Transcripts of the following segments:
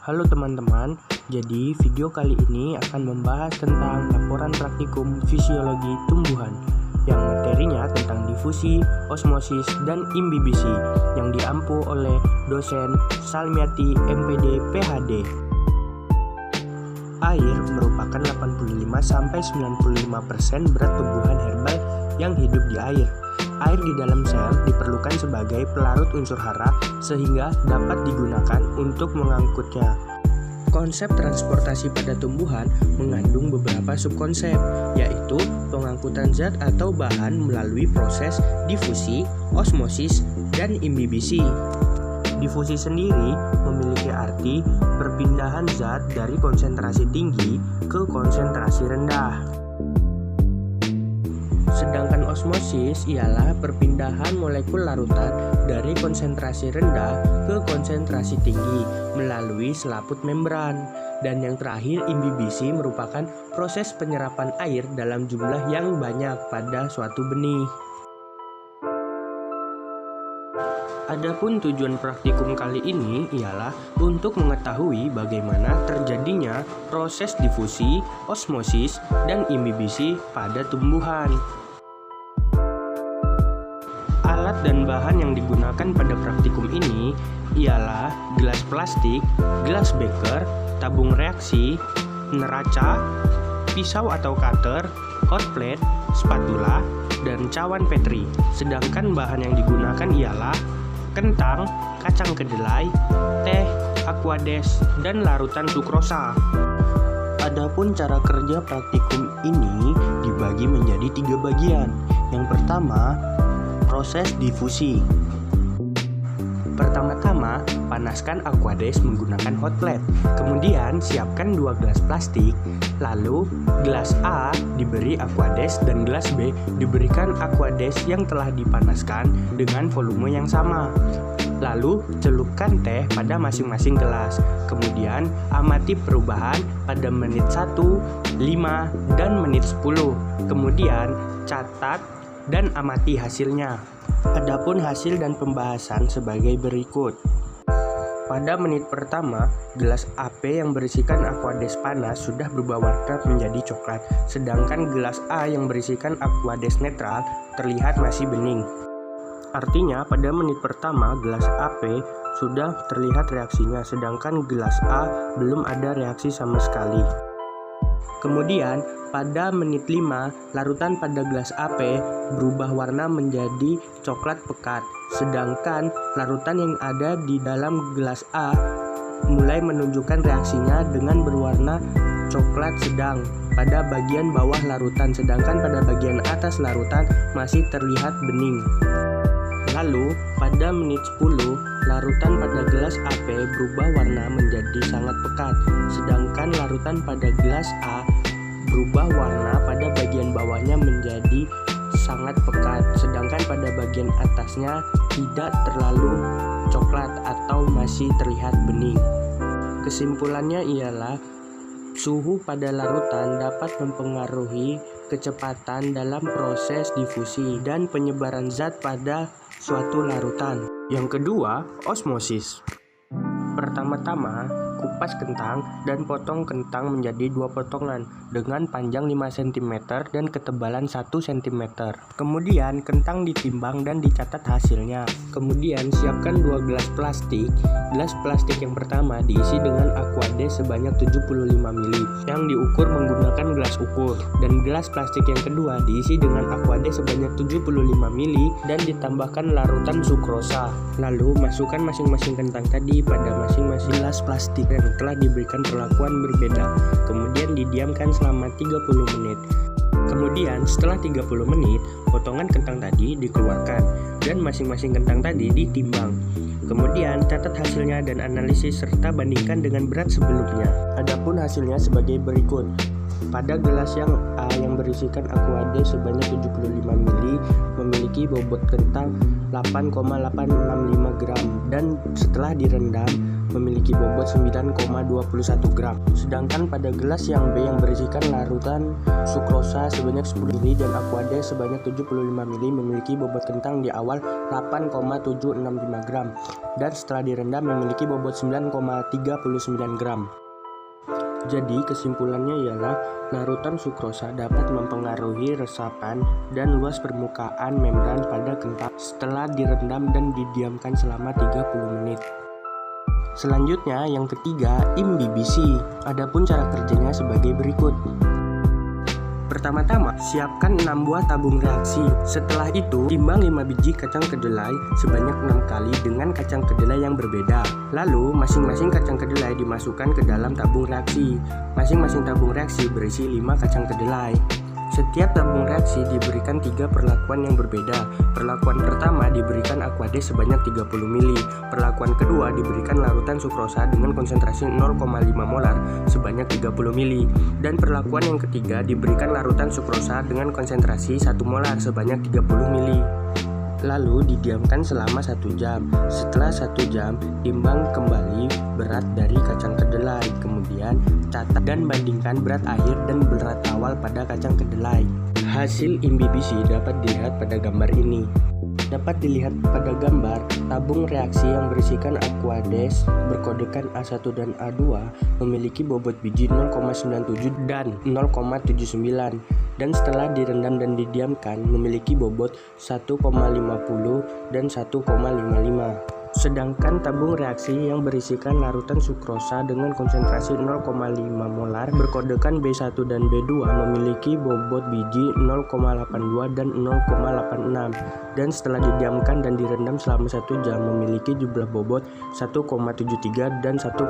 Halo teman-teman, jadi video kali ini akan membahas tentang laporan praktikum fisiologi tumbuhan yang materinya tentang difusi, osmosis, dan imbibisi yang diampu oleh dosen Salmiati MPD PhD. Air merupakan 85-95% berat tumbuhan herbal yang hidup di air. Air di dalam sel diperlukan sebagai pelarut unsur hara sehingga dapat digunakan untuk mengangkutnya. Konsep transportasi pada tumbuhan mengandung beberapa subkonsep, yaitu pengangkutan zat atau bahan melalui proses difusi, osmosis, dan imbibisi. Difusi sendiri memiliki arti perpindahan zat dari konsentrasi tinggi ke konsentrasi rendah. Sedangkan osmosis ialah perpindahan molekul larutan dari konsentrasi rendah ke konsentrasi tinggi melalui selaput membran. Dan yang terakhir, imbibisi merupakan proses penyerapan air dalam jumlah yang banyak pada suatu benih. Adapun tujuan praktikum kali ini ialah untuk mengetahui bagaimana terjadinya proses difusi, osmosis, dan imbibisi pada tumbuhan. Alat dan bahan yang digunakan pada praktikum ini ialah gelas plastik, gelas beker, tabung reaksi, neraca, pisau atau cutter, hot plate, spatula, dan cawan Petri. Sedangkan bahan yang digunakan ialah kentang, kacang kedelai, teh, aquades, dan larutan sukrosa. Adapun cara kerja praktikum ini dibagi menjadi 3 bagian. Yang pertama, proses difusi. Pertama-tama, panaskan aquades menggunakan hot plate. Kemudian, siapkan 2 gelas plastik. Lalu, gelas A diberi aquades dan gelas B diberikan aquades yang telah dipanaskan dengan volume yang sama. Lalu, celupkan teh pada masing-masing gelas. Kemudian, amati perubahan pada menit 1, 5, dan menit 10. Kemudian, catat dan amati hasilnya. Adapun hasil dan pembahasan sebagai berikut. Pada menit pertama, gelas AP yang berisikan aquades panas sudah berubah warna menjadi coklat, sedangkan gelas A yang berisikan aquades netral terlihat masih bening. Artinya, pada menit pertama gelas AP sudah terlihat reaksinya, sedangkan gelas A belum ada reaksi sama sekali. Kemudian, pada menit 5, larutan pada gelas AP berubah warna menjadi coklat pekat, sedangkan larutan yang ada di dalam gelas A mulai menunjukkan reaksinya dengan berwarna coklat sedang pada bagian bawah larutan, sedangkan pada bagian atas larutan masih terlihat bening. Lalu, pada menit 10, larutan pada gelas AP berubah warna menjadi sangat pekat, sedangkan larutan pada gelas A berubah warna pada bagian bawahnya menjadi sangat pekat, sedangkan pada bagian atasnya tidak terlalu coklat atau masih terlihat bening. Kesimpulannya ialah suhu pada larutan dapat mempengaruhi kecepatan dalam proses difusi dan penyebaran zat pada suatu larutan. Yang kedua, osmosis. Pertama-tama, kupas kentang dan potong kentang menjadi 2 potongan dengan panjang 5 cm dan ketebalan 1 cm. Kemudian kentang ditimbang dan dicatat hasilnya. Kemudian siapkan 2 gelas plastik. Gelas plastik yang pertama diisi dengan aquades sebanyak 75 ml yang diukur menggunakan gelas ukur, dan gelas plastik yang kedua diisi dengan aquades sebanyak 75 ml dan ditambahkan larutan sukrosa. Lalu masukkan masing-masing kentang tadi pada masing-masing gelas plastik yang telah diberikan perlakuan berbeda. Kemudian didiamkan selama 30 menit. Kemudian setelah 30 menit, potongan kentang tadi dikeluarkan dan masing-masing kentang tadi ditimbang. Kemudian catat hasilnya dan analisis serta bandingkan dengan berat sebelumnya. Adapun hasilnya sebagai berikut. Pada gelas yang A yang berisikan aquades sebanyak 75 ml memiliki memiliki bobot kentang 8,865 gram dan setelah direndam memiliki bobot 9,21 gram. Sedangkan pada gelas yang B yang berisikan larutan sukrosa sebanyak 10 ml dan aquades sebanyak 75 ml memiliki bobot kentang di awal 8,765 gram dan setelah direndam memiliki bobot 9,39 gram. Jadi kesimpulannya ialah larutan sukrosa dapat mempengaruhi resapan dan luas permukaan membran pada kentang setelah direndam dan didiamkan selama 30 menit. Selanjutnya yang ketiga, imbibisi. Adapun cara kerjanya sebagai berikut. Pertama-tama, siapkan 6 buah tabung reaksi. Setelah itu, timbang 5 biji kacang kedelai sebanyak 6 kali dengan kacang kedelai yang berbeda. Lalu, masing-masing kacang kedelai dimasukkan ke dalam tabung reaksi. Masing-masing tabung reaksi berisi 5 kacang kedelai. Setiap tabung reaksi diberikan 3 perlakuan yang berbeda. Perlakuan pertama diberikan aquades sebanyak 30 ml. Perlakuan kedua diberikan larutan sukrosa dengan konsentrasi 0,5 molar sebanyak 30 ml. Dan perlakuan yang ketiga diberikan larutan sukrosa dengan konsentrasi 1 molar sebanyak 30 ml. Lalu didiamkan selama 1 jam. Setelah 1 jam, timbang kembali berat dari kacang kedelai. Kemudian catat dan bandingkan berat akhir dan berat awal pada kacang kedelai. Hasil imbibisi dapat dilihat pada gambar ini. Dapat dilihat pada gambar, tabung reaksi yang berisikan aquades berkodekan A1 dan A2 memiliki bobot biji 0,97 dan 0,79 dan setelah direndam dan didiamkan memiliki bobot 1,50 dan 1,55. Sedangkan tabung reaksi yang berisikan larutan sukrosa dengan konsentrasi 0,5 molar berkodekan B1 dan B2 memiliki bobot biji 0,82 dan 0,86 dan setelah didiamkan dan direndam selama 1 jam memiliki jumlah bobot 1,73 dan 1,70.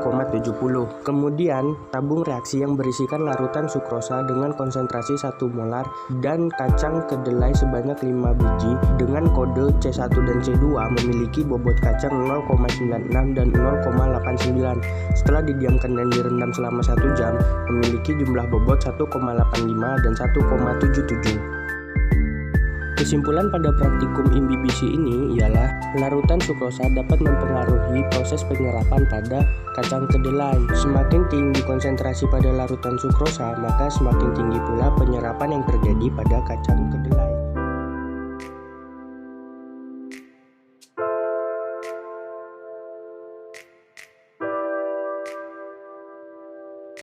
Kemudian tabung reaksi yang berisikan larutan sukrosa dengan konsentrasi 1 molar dan kacang kedelai sebanyak 5 biji dengan kode C1 dan C2 memiliki bobot kacang 0,96 dan 0,89. Setelah didiamkan dan direndam selama 1 jam memiliki jumlah bobot 1,85 dan 1,77. Kesimpulan pada praktikum imbibisi ini ialah larutan sukrosa dapat mempengaruhi proses penyerapan pada kacang kedelai. Semakin tinggi konsentrasi pada larutan sukrosa, maka semakin tinggi pula penyerapan yang terjadi pada kacang kedelai.